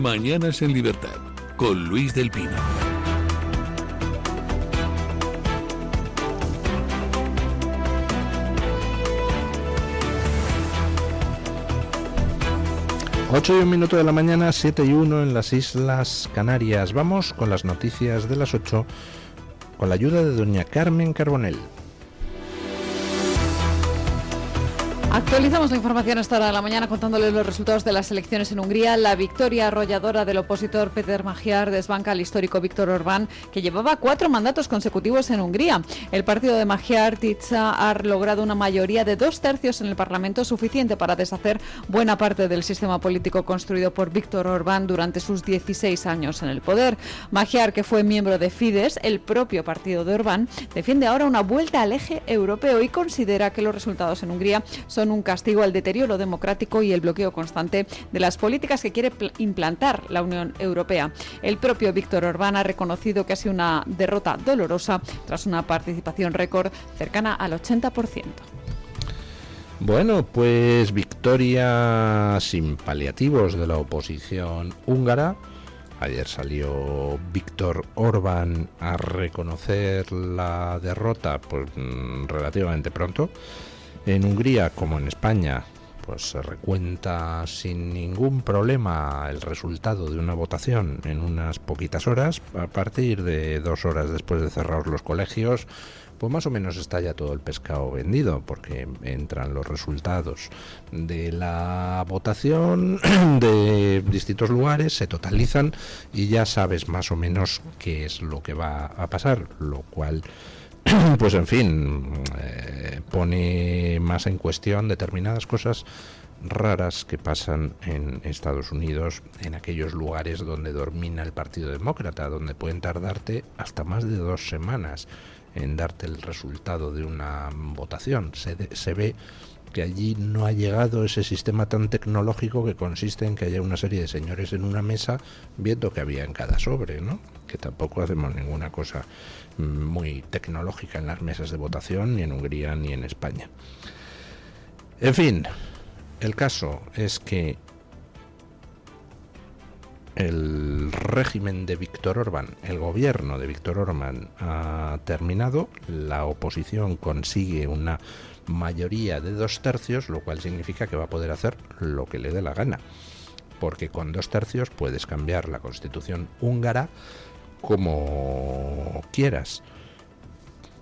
Mañanas en Libertad, con Luis del Pino. Ocho y un minuto de la mañana, 7:01 en las Islas Canarias. Vamos con las noticias de las 8, con la ayuda de doña Carmen Carbonell. Actualizamos la información a esta hora de la mañana contándoles los resultados de las elecciones en Hungría. La victoria arrolladora del opositor Péter Magyar desbanca al histórico Viktor Orbán, que llevaba 4 mandatos consecutivos en Hungría. El partido de Magyar Tisza ha logrado una mayoría de 2/3 en el Parlamento, suficiente para deshacer buena parte del sistema político construido por Viktor Orbán durante sus 16 años en el poder. Magyar, que fue miembro de Fidesz, el propio partido de Orbán, defiende ahora una vuelta al eje europeo y considera que los resultados en Hungría son un castigo al deterioro democrático y el bloqueo constante de las políticas que quiere implantar la Unión Europea. El propio Viktor Orbán ha reconocido que ha sido una derrota dolorosa tras una participación récord cercana al 80%. Bueno, pues victoria sin paliativos de la oposición húngara. Ayer salió Viktor Orbán a reconocer la derrota pues relativamente pronto. En Hungría, como en España, pues se recuenta sin ningún problema el resultado de una votación en unas poquitas horas. A partir de 2 horas después de cerrar los colegios, pues más o menos está ya todo el pescado vendido, porque entran los resultados de la votación de distintos lugares, se totalizan y ya sabes más o menos qué es lo que va a pasar, lo cual pues en fin, pone más en cuestión determinadas cosas raras que pasan en Estados Unidos, en aquellos lugares donde domina el Partido Demócrata, donde pueden tardarte hasta más de 2 semanas en darte el resultado de una votación. Se ve que allí no ha llegado ese sistema tan tecnológico que consiste en que haya una serie de señores en una mesa viendo qué había en cada sobre, ¿no? Que tampoco hacemos ninguna cosa muy tecnológica en las mesas de votación, ni en Hungría ni en España. En fin, el caso es que el régimen de Viktor Orbán, el gobierno de Viktor Orbán ha terminado, la oposición consigue una mayoría de 2/3, lo cual significa que va a poder hacer lo que le dé la gana, porque con 2/3 puedes cambiar la constitución húngara como quieras.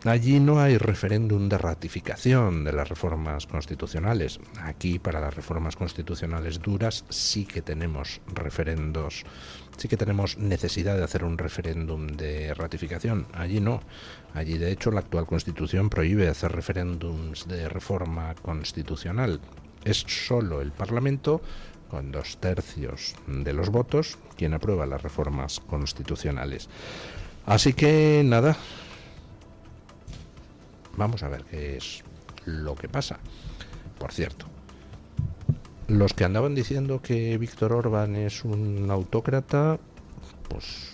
Allí no hay referéndum de ratificación de las reformas constitucionales. Aquí, para las reformas constitucionales duras, sí que tenemos referendos, sí que tenemos necesidad de hacer un referéndum de ratificación. Allí no. Allí, de hecho, la actual Constitución prohíbe hacer referéndums de reforma constitucional. Es solo el Parlamento, con 2/3 de los votos, quien aprueba las reformas constitucionales. Así que nada, vamos a ver qué es lo que pasa. Por cierto, los que andaban diciendo que Viktor Orbán es un autócrata, pues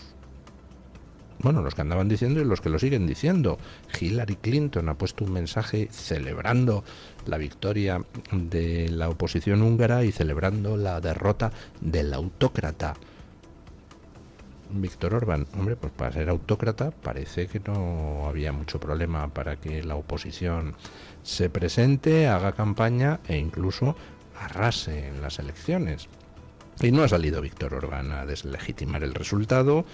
bueno, los que andaban diciendo y los que lo siguen diciendo. Hillary Clinton ha puesto un mensaje celebrando la victoria de la oposición húngara y celebrando la derrota del autócrata Viktor Orbán. Hombre, pues para ser autócrata parece que no había mucho problema para que la oposición se presente, haga campaña e incluso arrase en las elecciones. Y no ha salido Viktor Orbán a deslegitimar el resultado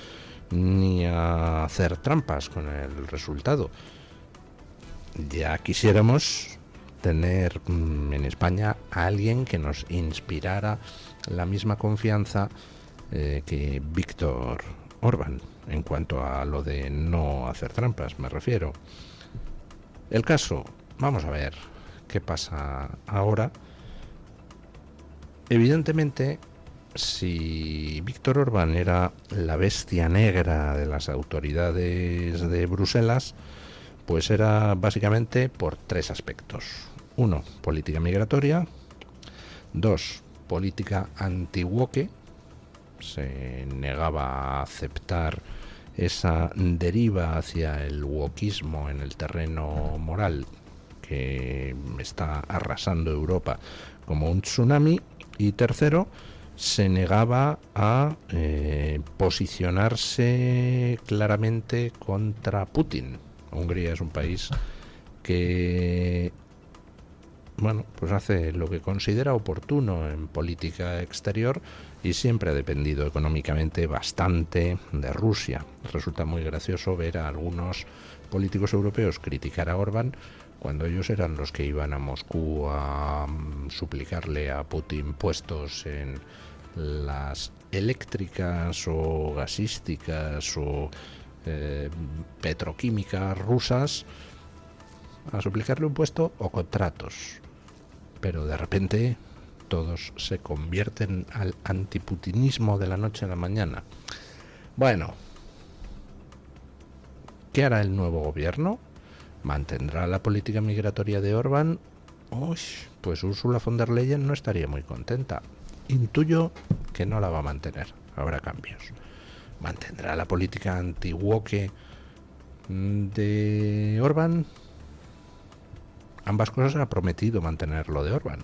ni a hacer trampas con el resultado. Ya quisiéramos tener en España a alguien que nos inspirara la misma confianza que Viktor Orbán, en cuanto a lo de no hacer trampas, me refiero. El caso, vamos a ver qué pasa ahora. Evidentemente, si Viktor Orbán era la bestia negra de las autoridades de Bruselas, pues era básicamente por 3 aspectos. 1, política migratoria. 2, política anti-woke. Se negaba a aceptar esa deriva hacia el wokismo en el terreno moral que está arrasando Europa como un tsunami. Y tercero, se negaba a posicionarse claramente contra Putin. Hungría es un país que, bueno, pues hace lo que considera oportuno en política exterior y siempre ha dependido económicamente bastante de Rusia. Resulta muy gracioso ver a algunos políticos europeos criticar a Orbán cuando ellos eran los que iban a Moscú a suplicarle a Putin puestos en las eléctricas o gasísticas o petroquímicas rusas, a suplicarle un puesto o contratos. Pero de repente todos se convierten al antiputinismo de la noche a la mañana. Bueno, ¿qué hará el nuevo gobierno? ¿Mantendrá la política migratoria de Orbán? Uy, pues Ursula von der Leyen no estaría muy contenta. Intuyo que no la va a mantener, habrá cambios. ¿Mantendrá la política anti-woke de Orbán? Ambas cosas ha prometido mantener lo de Orbán.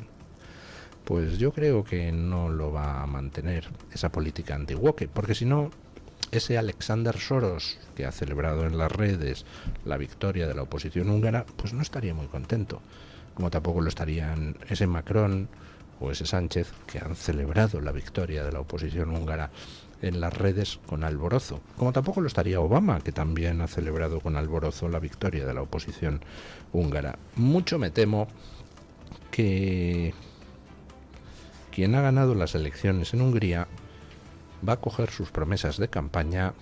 Pues yo creo que no lo va a mantener esa política anti-woke, porque si no, ese Alexander Soros, que ha celebrado en las redes la victoria de la oposición húngara, pues no estaría muy contento. Como tampoco lo estarían ese Macron o ese Sánchez, que han celebrado la victoria de la oposición húngara en las redes con alborozo. Como tampoco lo estaría Obama, que también ha celebrado con alborozo la victoria de la oposición húngara. Mucho me temo que quien ha ganado las elecciones en Hungría va a coger sus promesas de campaña,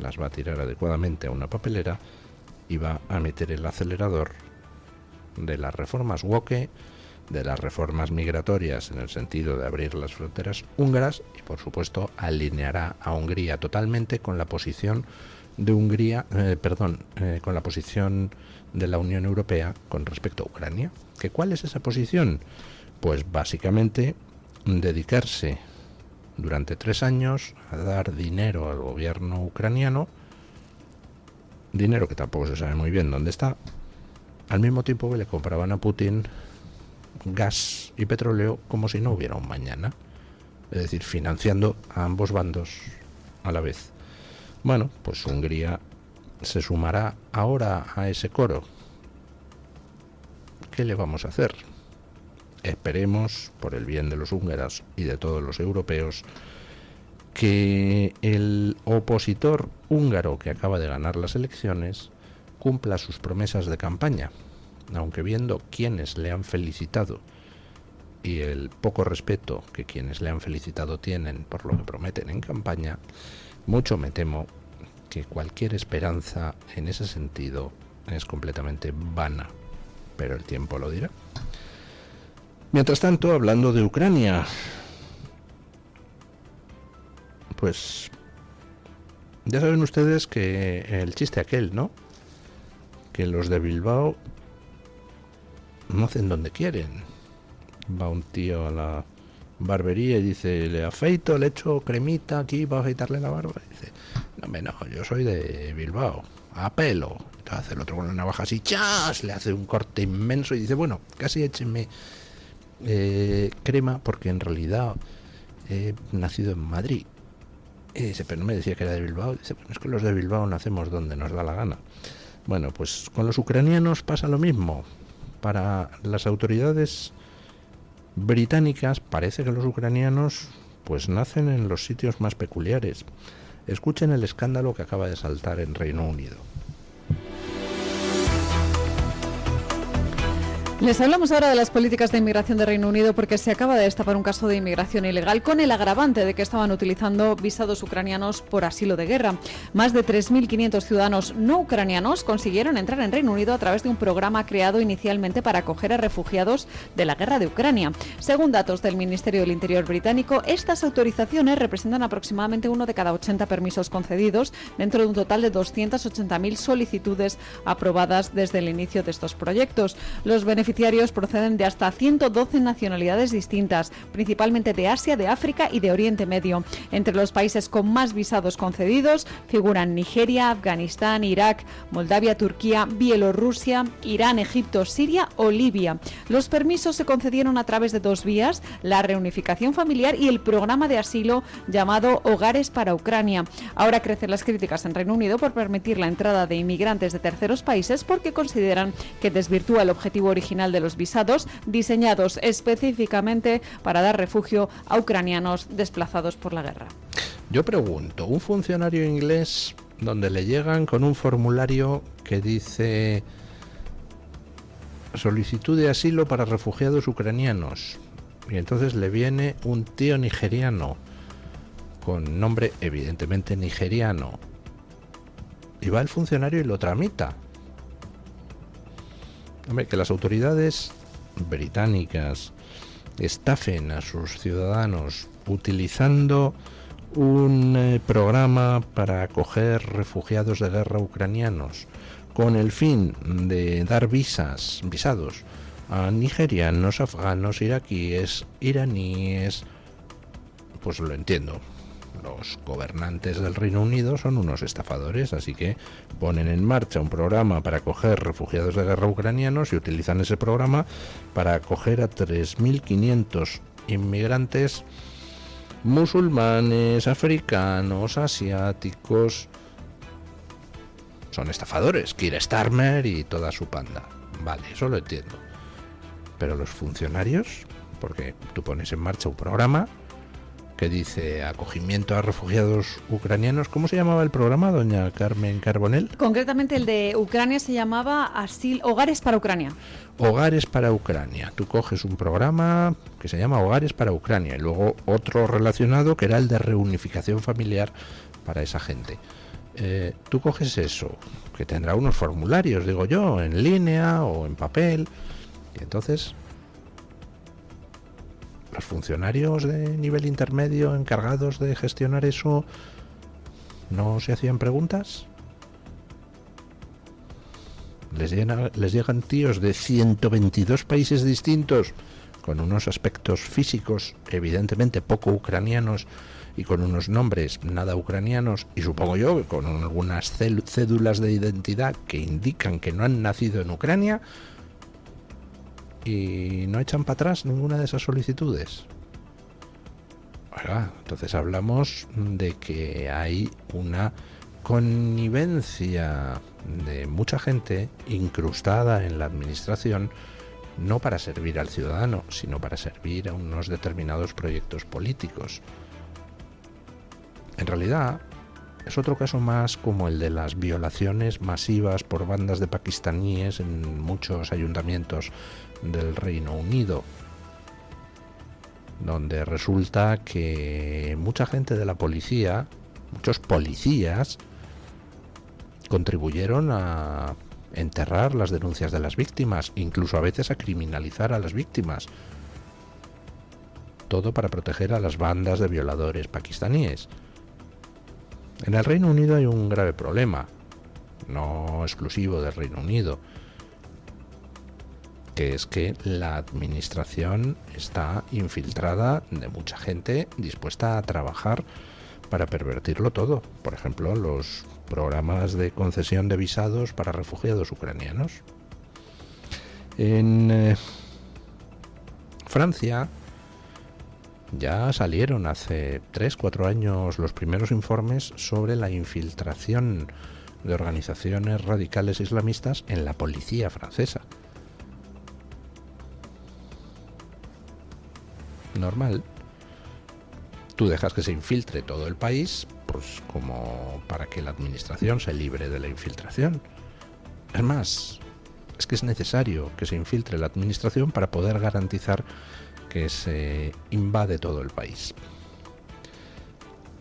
las va a tirar adecuadamente a una papelera y va a meter el acelerador de las reformas woke, de las reformas migratorias en el sentido de abrir las fronteras húngaras y, por supuesto, alineará a Hungría totalmente con la posición de Hungría, con la posición de la Unión Europea con respecto a Ucrania. ¿Que cuál es esa posición? Pues básicamente dedicarse durante 3 años a dar dinero al gobierno ucraniano, dinero que tampoco se sabe muy bien dónde está, al mismo tiempo que le compraban a Putin gas y petróleo como si no hubiera un mañana, es decir, financiando a ambos bandos a la vez. Bueno, pues Hungría se sumará ahora a ese coro. ¿Qué le vamos a hacer? Esperemos, por el bien de los húngaros y de todos los europeos, que el opositor húngaro que acaba de ganar las elecciones cumpla sus promesas de campaña, aunque viendo quienes le han felicitado y el poco respeto que quienes le han felicitado tienen por lo que prometen en campaña, mucho me temo que cualquier esperanza en ese sentido es completamente vana, pero el tiempo lo dirá. Mientras tanto, hablando de Ucrania, pues ya saben ustedes que el chiste aquel, ¿no? Que los de Bilbao no hacen donde quieren. Va un tío a la barbería y dice, le afeito, le echo cremita aquí para afeitarle la barba. Y dice, no, yo soy de Bilbao, a pelo. Entonces hace el otro con la navaja así, ¡chas! Le hace un corte inmenso y dice, bueno, casi échenme crema porque en realidad he nacido en Madrid. Y dice, pero no me decía que era de Bilbao. Dice, bueno, es que los de Bilbao nacemos donde nos da la gana. Bueno, pues con los ucranianos pasa lo mismo. Para las autoridades británicas parece que los ucranianos pues nacen en los sitios más peculiares. Escuchen el escándalo que acaba de saltar en Reino Unido. Les hablamos ahora de las políticas de inmigración de Reino Unido porque se acaba de destapar un caso de inmigración ilegal con el agravante de que estaban utilizando visados ucranianos por asilo de guerra. Más de 3.500 ciudadanos no ucranianos consiguieron entrar en Reino Unido a través de un programa creado inicialmente para acoger a refugiados de la guerra de Ucrania. Según datos del Ministerio del Interior británico, estas autorizaciones representan aproximadamente 1 de cada 80 permisos concedidos dentro de un total de 280.000 solicitudes aprobadas desde el inicio de estos proyectos. Los beneficiarios beneficiarios proceden de hasta 112 nacionalidades distintas, principalmente de Asia, de África y de Oriente Medio. Entre los países con más visados concedidos figuran Nigeria, Afganistán, Irak, Moldavia, Turquía, Bielorrusia, Irán, Egipto, Siria o Libia. Los permisos se concedieron a través de dos vías: la reunificación familiar y el programa de asilo llamado Hogares para Ucrania. Ahora crecen las críticas en Reino Unido por permitir la entrada de inmigrantes de terceros países porque consideran que desvirtúa el objetivo original de los visados, diseñados específicamente para dar refugio a ucranianos desplazados por la guerra. Yo pregunto, un funcionario inglés donde le llegan con un formulario que dice solicitud de asilo para refugiados ucranianos, y entonces le viene un tío nigeriano con nombre evidentemente nigeriano, y va el funcionario y lo tramita. Hombre, que las autoridades británicas estafen a sus ciudadanos utilizando un programa para acoger refugiados de guerra ucranianos con el fin de dar visados a nigerianos, afganos, iraquíes, iraníes, pues lo entiendo. Los gobernantes del Reino Unido son unos estafadores, así que ponen en marcha un programa para acoger refugiados de guerra ucranianos y utilizan ese programa para acoger a 3.500 inmigrantes musulmanes, africanos, asiáticos. Son estafadores, Keir Starmer y toda su panda. Vale, eso lo entiendo. Pero los funcionarios, porque tú pones en marcha un programa que dice acogimiento a refugiados ucranianos. ¿Cómo se llamaba el programa, doña Carmen Carbonell? Concretamente el de Ucrania se llamaba Hogares para Ucrania. Hogares para Ucrania. Tú coges un programa que se llama Hogares para Ucrania y luego otro relacionado que era el de reunificación familiar para esa gente. Tú coges eso, que tendrá unos formularios, digo yo, en línea o en papel, y entonces los funcionarios de nivel intermedio encargados de gestionar eso no se hacían preguntas. Les llegan tíos de 122 países distintos con unos aspectos físicos evidentemente poco ucranianos y con unos nombres nada ucranianos, y supongo yo que con algunas cédulas de identidad que indican que no han nacido en Ucrania, y no echan para atrás ninguna de esas solicitudes. Oiga, entonces hablamos de que hay una connivencia de mucha gente incrustada en la administración, no para servir al ciudadano, sino para servir a unos determinados proyectos políticos. En realidad, es otro caso más como el de las violaciones masivas por bandas de pakistaníes en muchos ayuntamientos del Reino Unido, donde resulta que mucha gente de la policía, muchos policías, contribuyeron a enterrar las denuncias de las víctimas, incluso a veces a criminalizar a las víctimas. Todo para proteger a las bandas de violadores pakistaníes. En el Reino Unido hay un grave problema, no exclusivo del Reino Unido, que es que la administración está infiltrada de mucha gente dispuesta a trabajar para pervertirlo todo. Por ejemplo, los programas de concesión de visados para refugiados ucranianos. En Francia ya salieron hace 3-4 años los primeros informes sobre la infiltración de organizaciones radicales islamistas en la policía francesa. Normal. Tú dejas que se infiltre todo el país, pues como para que la administración se libre de la infiltración. Es más, es que es necesario que se infiltre la administración para poder garantizar que se invade todo el país.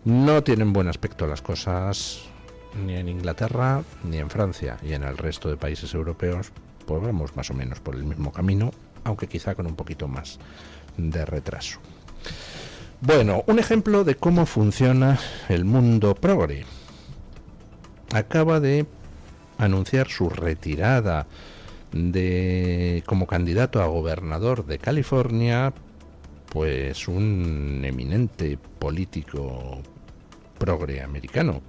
No tienen buen aspecto las cosas ni en Inglaterra ni en Francia, y en el resto de países europeos pues vamos más o menos por el mismo camino, aunque quizá con un poquito más de retraso. Bueno, un ejemplo de cómo funciona el mundo progre. Acaba de anunciar su retirada como candidato a gobernador de California, pues un eminente político progre americano,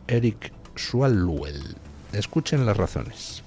Eric Swalwell. Escuchen las razones.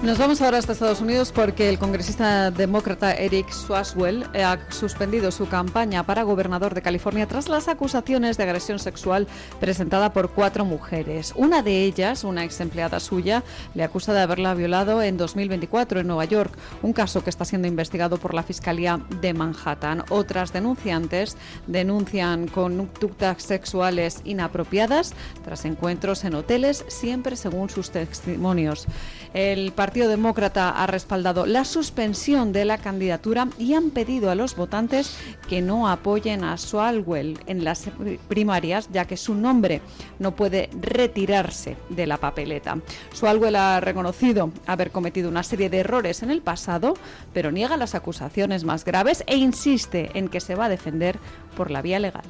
Nos vamos ahora hasta Estados Unidos porque el congresista demócrata Eric Swalwell ha suspendido su campaña para gobernador de California tras las acusaciones de agresión sexual presentada por 4 mujeres. Una de ellas, una ex empleada suya, le acusa de haberla violado en 2024 en Nueva York, un caso que está siendo investigado por la Fiscalía de Manhattan. Otras denunciantes denuncian conductas sexuales inapropiadas tras encuentros en hoteles, siempre según sus testimonios. El Partido Demócrata ha respaldado la suspensión de la candidatura y han pedido a los votantes que no apoyen a Swalwell en las primarias, ya que su nombre no puede retirarse de la papeleta. Swalwell ha reconocido haber cometido una serie de errores en el pasado, pero niega las acusaciones más graves e insiste en que se va a defender por la vía legal.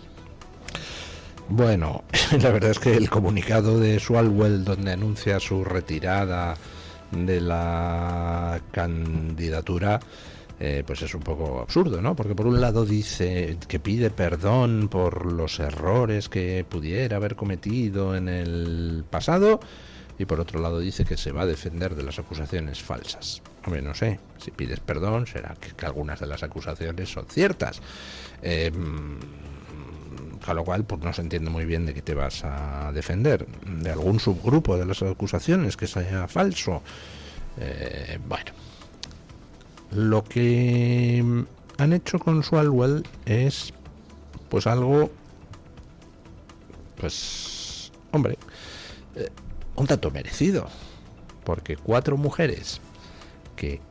Bueno, la verdad es que el comunicado de Swalwell, donde anuncia su retirada de la candidatura, pues es un poco absurdo, ¿no? Porque por un lado dice que pide perdón por los errores que pudiera haber cometido en el pasado, y por otro lado dice que se va a defender de las acusaciones falsas. Hombre, no sé, si pides perdón será que algunas de las acusaciones son ciertas. Con lo cual, pues no se entiende muy bien de qué te vas a defender, de algún subgrupo de las acusaciones que sea falso. Bueno, lo que han hecho con Swalwell es pues algo, pues hombre, un tanto merecido, porque 4 mujeres que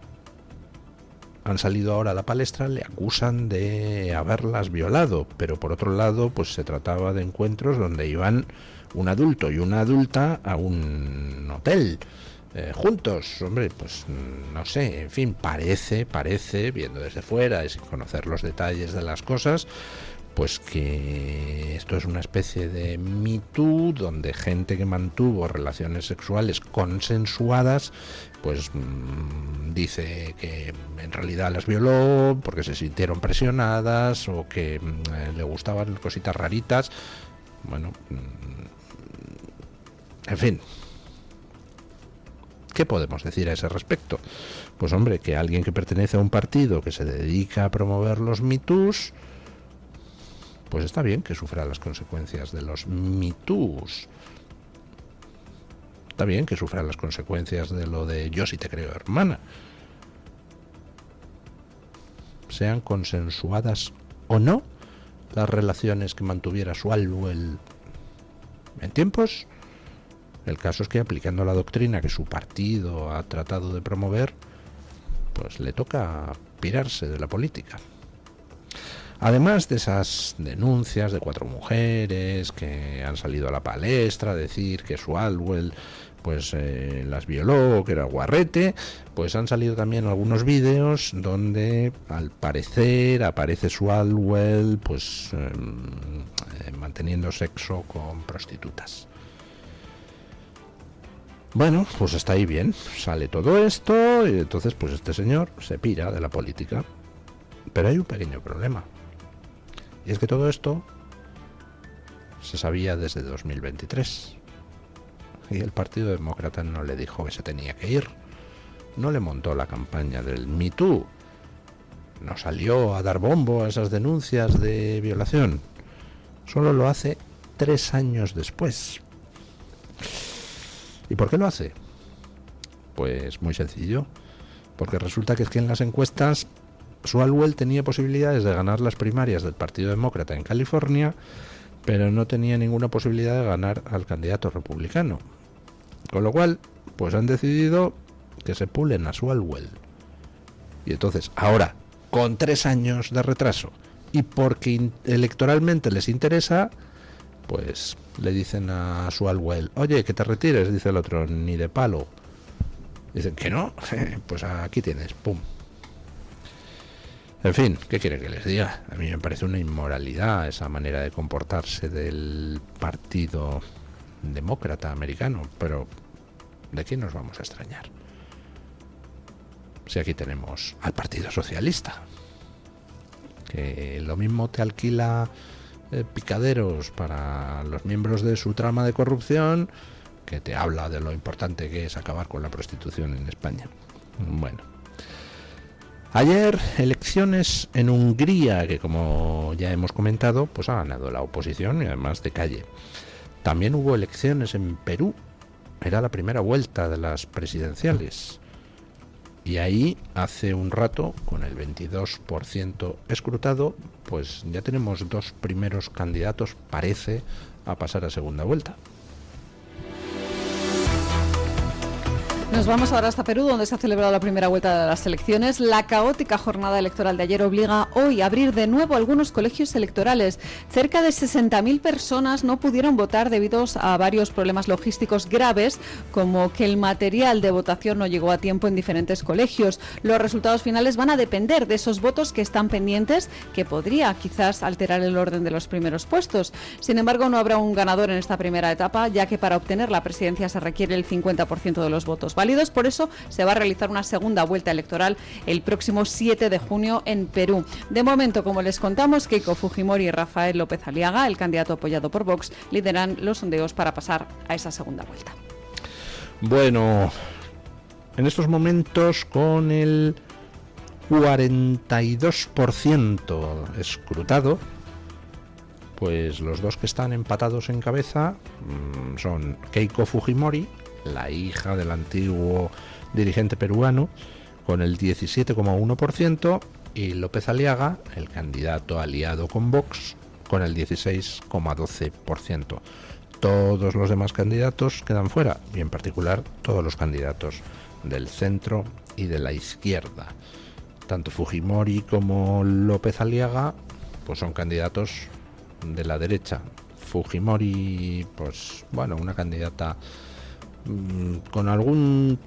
han salido ahora a la palestra le acusan de haberlas violado, pero por otro lado pues se trataba de encuentros donde iban un adulto y una adulta a un hotel juntos. Hombre, pues no sé, en fin, parece, viendo desde fuera y sin conocer los detalles de las cosas, pues que esto es una especie de Me Too, donde gente que mantuvo relaciones sexuales consensuadas pues dice que en realidad las violó porque se sintieron presionadas o que le gustaban cositas raritas. Bueno, en fin, ¿qué podemos decir a ese respecto? Pues hombre, que alguien que pertenece a un partido que se dedica a promover los Me Toos, pues está bien que sufra las consecuencias de los Me Toos. Está bien que sufra las consecuencias de lo de yo sí te creo, hermana. Sean consensuadas o no las relaciones que mantuviera Swalwell en tiempos, el caso es que aplicando la doctrina que su partido ha tratado de promover, pues le toca pirarse de la política. Además de esas denuncias de 4 mujeres que han salido a la palestra a decir que Swalwell pues las violó, que era guarrete, pues han salido también algunos vídeos donde al parecer aparece Swalwell pues manteniendo sexo con prostitutas. Bueno, pues está ahí bien, sale todo esto y entonces pues este señor se pira de la política. Pero hay un pequeño problema. Y es que todo esto se sabía desde 2023. Y el Partido Demócrata no le dijo que se tenía que ir. No le montó la campaña del Me Too. No salió a dar bombo a esas denuncias de violación. Solo lo hace 3 años después. ¿Y por qué lo hace? Pues muy sencillo. Porque resulta que es que en las encuestas Swalwell tenía posibilidades de ganar las primarias del Partido Demócrata en California, pero no tenía ninguna posibilidad de ganar al candidato republicano. Con lo cual, pues han decidido que se pulen a Swalwell. Y entonces, ahora, con 3 años de retraso, y porque electoralmente les interesa, pues le dicen a Swalwell, oye, que te retires, dice el otro, ni de palo. Dicen que no, pues aquí tienes, pum. En fin, ¿qué quiere que les diga? A mí me parece una inmoralidad esa manera de comportarse del Partido demócrata americano, pero ¿de quién nos vamos a extrañar? Si aquí tenemos al Partido Socialista, que lo mismo te alquila picaderos para los miembros de su trama de corrupción, que te habla de lo importante que es acabar con la prostitución en España. Bueno, ayer elecciones en Hungría, que como ya hemos comentado, pues ha ganado la oposición y además de calle. También hubo elecciones en Perú, era la primera vuelta de las presidenciales. Y ahí, hace un rato, con el 22% escrutado, pues ya tenemos dos primeros candidatos, parece, a pasar a segunda vuelta. Nos vamos ahora hasta Perú, donde se ha celebrado la primera vuelta de las elecciones. La caótica jornada electoral de ayer obliga hoy a abrir de nuevo algunos colegios electorales. Cerca de 60.000 personas no pudieron votar debido a varios problemas logísticos graves, como que el material de votación no llegó a tiempo en diferentes colegios. Los resultados finales van a depender de esos votos que están pendientes, que podría quizás alterar el orden de los primeros puestos. Sin embargo, no habrá un ganador en esta primera etapa, ya que para obtener la presidencia se requiere el 50% de los votos válidos. Por eso se va a realizar una segunda vuelta electoral el próximo 7 de junio en Perú. De momento, como les contamos, Keiko Fujimori y Rafael López Aliaga, el candidato apoyado por Vox, lideran los sondeos para pasar a esa segunda vuelta. Bueno, en estos momentos con el 42% escrutado, pues los dos que están empatados en cabeza son Keiko Fujimori, la hija del antiguo dirigente peruano, con el 17,1%, y López Aliaga, el candidato aliado con Vox, con el 16,12%. Todos los demás candidatos quedan fuera, y en particular todos los candidatos del centro y de la izquierda. Tanto Fujimori como López Aliaga pues son candidatos de la derecha. Fujimori, pues bueno, una candidata con algún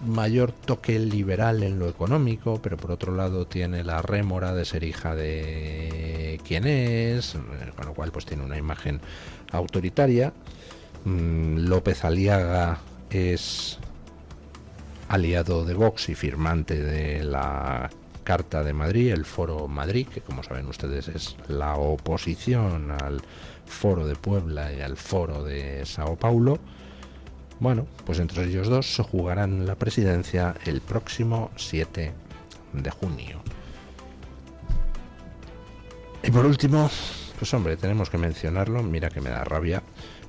mayor toque liberal en lo económico, pero por otro lado tiene la rémora de ser hija de quien es, con lo cual pues tiene una imagen autoritaria. López Aliaga es aliado de Vox y firmante de la Carta de Madrid, el Foro Madrid, que como saben ustedes es la oposición al Foro de Puebla y al Foro de Sao Paulo. Bueno, pues entre ellos dos se jugarán la presidencia el próximo 7 de junio. Y por último, pues hombre, tenemos que mencionarlo, mira que me da rabia,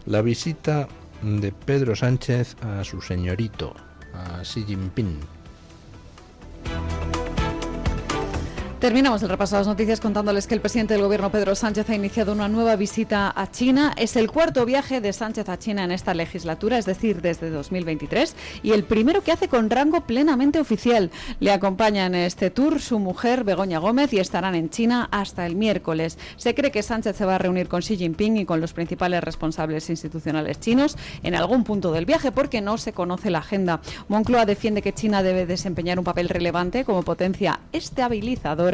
la visita de Pedro Sánchez a su señorito, a Xi Jinping. Terminamos el repaso de las noticias contándoles que el presidente del gobierno, Pedro Sánchez, ha iniciado una nueva visita a China. Es el cuarto viaje de Sánchez a China en esta legislatura, es decir, desde 2023, y el primero que hace con rango plenamente oficial. Le acompaña en este tour su mujer, Begoña Gómez, y estarán en China hasta el miércoles. Se cree que Sánchez se va a reunir con Xi Jinping y con los principales responsables institucionales chinos en algún punto del viaje, porque no se conoce la agenda. Moncloa defiende que China debe desempeñar un papel relevante como potencia estabilizadora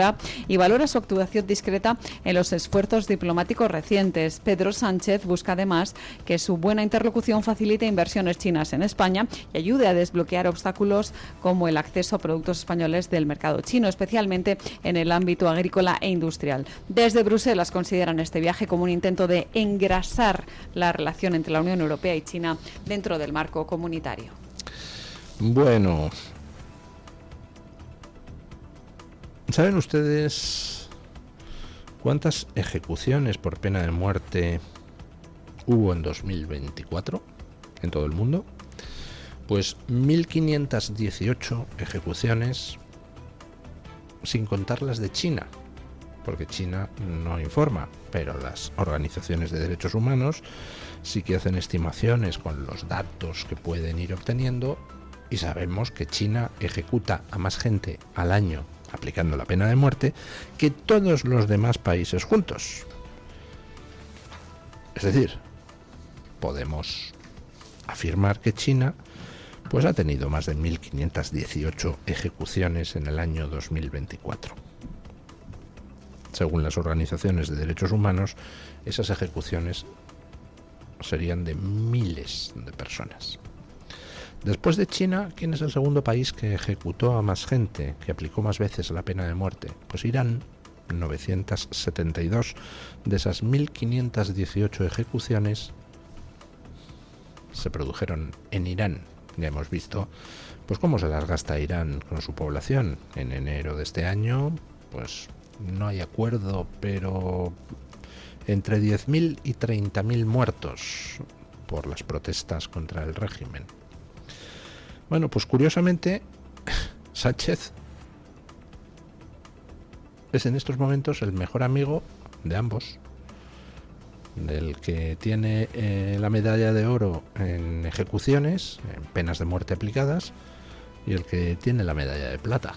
y valora su actuación discreta en los esfuerzos diplomáticos recientes. Pedro Sánchez busca además que su buena interlocución facilite inversiones chinas en España y ayude a desbloquear obstáculos como el acceso a productos españoles del mercado chino, especialmente en el ámbito agrícola e industrial. Desde Bruselas consideran este viaje como un intento de engrasar la relación entre la Unión Europea y China dentro del marco comunitario. Bueno, ¿saben ustedes cuántas ejecuciones por pena de muerte hubo en 2024 en todo el mundo? Pues 1.518 ejecuciones, sin contar las de China, porque China no informa, pero las organizaciones de derechos humanos sí que hacen estimaciones con los datos que pueden ir obteniendo, y sabemos que China ejecuta a más gente al año aplicando la pena de muerte que todos los demás países juntos. Es decir, podemos afirmar que China pues ha tenido más de 1.518 ejecuciones en el año 2024. Según las organizaciones de derechos humanos, esas ejecuciones serían de miles de personas. Después de China, ¿quién es el segundo país que ejecutó a más gente, que aplicó más veces la pena de muerte? Pues Irán, 972. De esas 1.518 ejecuciones se produjeron en Irán. Ya hemos visto pues cómo se las gasta Irán con su población. En enero de este año, pues no hay acuerdo, pero entre 10.000 y 30.000 muertos por las protestas contra el régimen. Bueno, pues curiosamente, Sánchez es en estos momentos el mejor amigo de ambos, del que tiene la medalla de oro en ejecuciones, en penas de muerte aplicadas, y el que tiene la medalla de plata.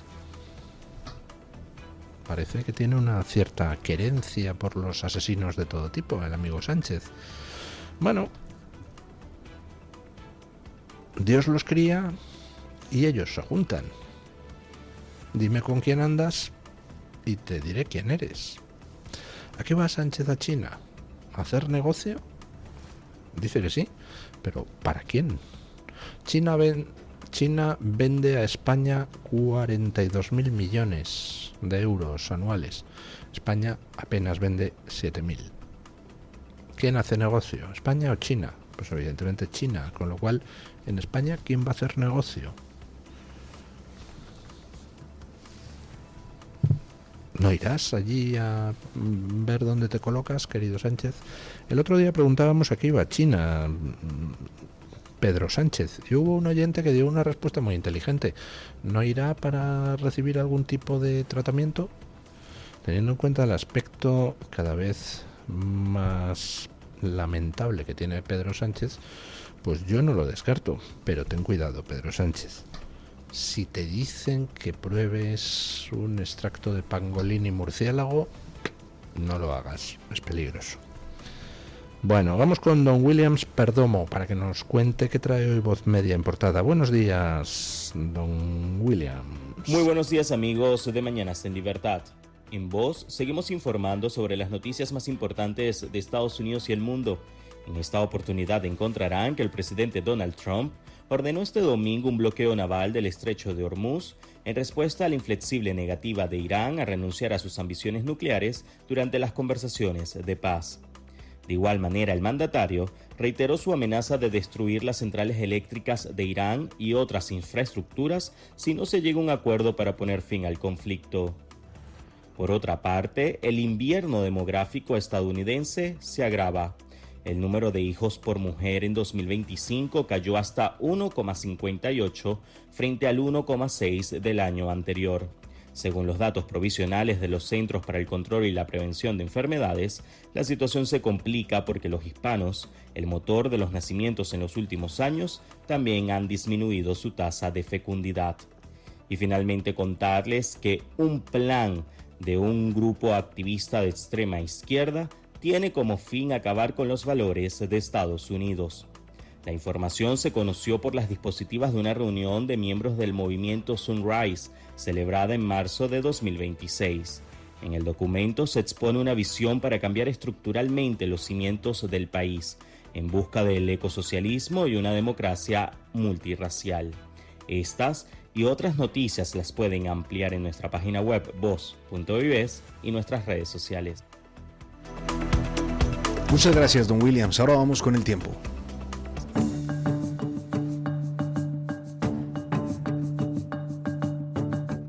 Parece que tiene una cierta querencia por los asesinos de todo tipo, el amigo Sánchez. Bueno, Dios los cría y ellos se juntan. Dime con quién andas y te diré quién eres. ¿A qué va Sánchez a China? ¿A hacer negocio? Dice que sí, pero ¿para quién? China vende a España 42.000 millones de euros anuales. España apenas vende 7.000. ¿Quién hace negocio? ¿España o China? Pues evidentemente China, con lo cual en España ¿quién va a hacer negocio? ¿No irás allí a ver dónde te colocas, querido Sánchez? El otro día preguntábamos a qué iba China Pedro Sánchez, y hubo un oyente que dio una respuesta muy inteligente. ¿No irá para recibir algún tipo de tratamiento? Teniendo en cuenta el aspecto cada vez más lamentable que tiene Pedro Sánchez, pues yo no lo descarto, pero ten cuidado, Pedro Sánchez. Si te dicen que pruebes un extracto de pangolín y murciélago, no lo hagas, es peligroso. Bueno, vamos con don Williams Perdomo para que nos cuente qué trae hoy Voz Media en portada. Buenos días, don Williams. Muy buenos días, amigos de Mañanas en Libertad. En Voz seguimos informando sobre las noticias más importantes de Estados Unidos y el mundo. En esta oportunidad encontrarán que el presidente Donald Trump ordenó este domingo un bloqueo naval del estrecho de Hormuz en respuesta a la inflexible negativa de Irán a renunciar a sus ambiciones nucleares durante las conversaciones de paz. De igual manera, el mandatario reiteró su amenaza de destruir las centrales eléctricas de Irán y otras infraestructuras si no se llega a un acuerdo para poner fin al conflicto. Por otra parte, el invierno demográfico estadounidense se agrava. El número de hijos por mujer en 2025 cayó hasta 1,58 frente al 1,6 del año anterior. Según los datos provisionales de los Centros para el Control y la Prevención de Enfermedades, la situación se complica porque los hispanos, el motor de los nacimientos en los últimos años, también han disminuido su tasa de fecundidad. Y finalmente contarles que un plan de un grupo activista de extrema izquierda tiene como fin acabar con los valores de Estados Unidos. La información se conoció por las dispositivas de una reunión de miembros del movimiento Sunrise, celebrada en marzo de 2026. En el documento se expone una visión para cambiar estructuralmente los cimientos del país, en busca del ecosocialismo y una democracia multirracial. Estas y otras noticias las pueden ampliar en nuestra página web voz.es y nuestras redes sociales. Muchas gracias, don Williams. Ahora vamos con el tiempo.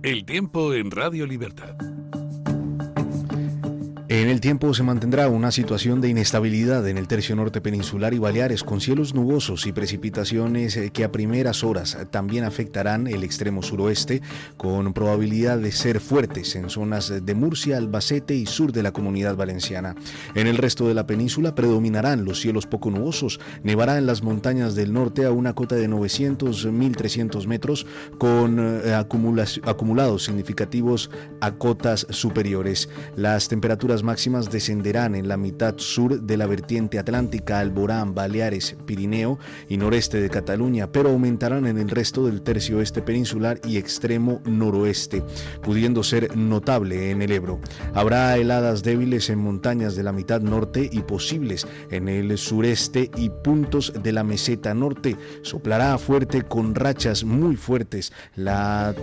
El tiempo en Radio Libertad. En el tiempo se mantendrá una situación de inestabilidad en el tercio norte peninsular y Baleares, con cielos nubosos y precipitaciones que a primeras horas también afectarán el extremo suroeste, con probabilidad de ser fuertes en zonas de Murcia, Albacete y sur de la Comunidad Valenciana. En el resto de la península predominarán los cielos poco nubosos, nevará en las montañas del norte a una cota de 900-1.300 metros, con acumulados significativos a cotas superiores. Las temperaturas temperaturas máximas descenderán en la mitad sur de la vertiente atlántica, Alborán, Baleares, Pirineo y noreste de Cataluña, pero aumentarán en el resto del tercio oeste peninsular y extremo noroeste, pudiendo ser notable en el Ebro. Habrá heladas débiles en montañas de la mitad norte y posibles en el sureste y puntos de la meseta norte. Soplará fuerte con rachas muy fuertes la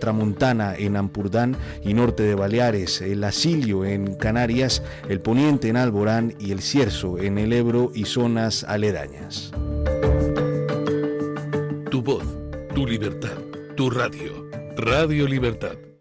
tramontana en Ampurdán y norte de Baleares, el Asilio en Canarias, el poniente en Alborán y el Cierzo en el Ebro y zonas aledañas. Tu voz, tu libertad, tu radio. Radio Libertad.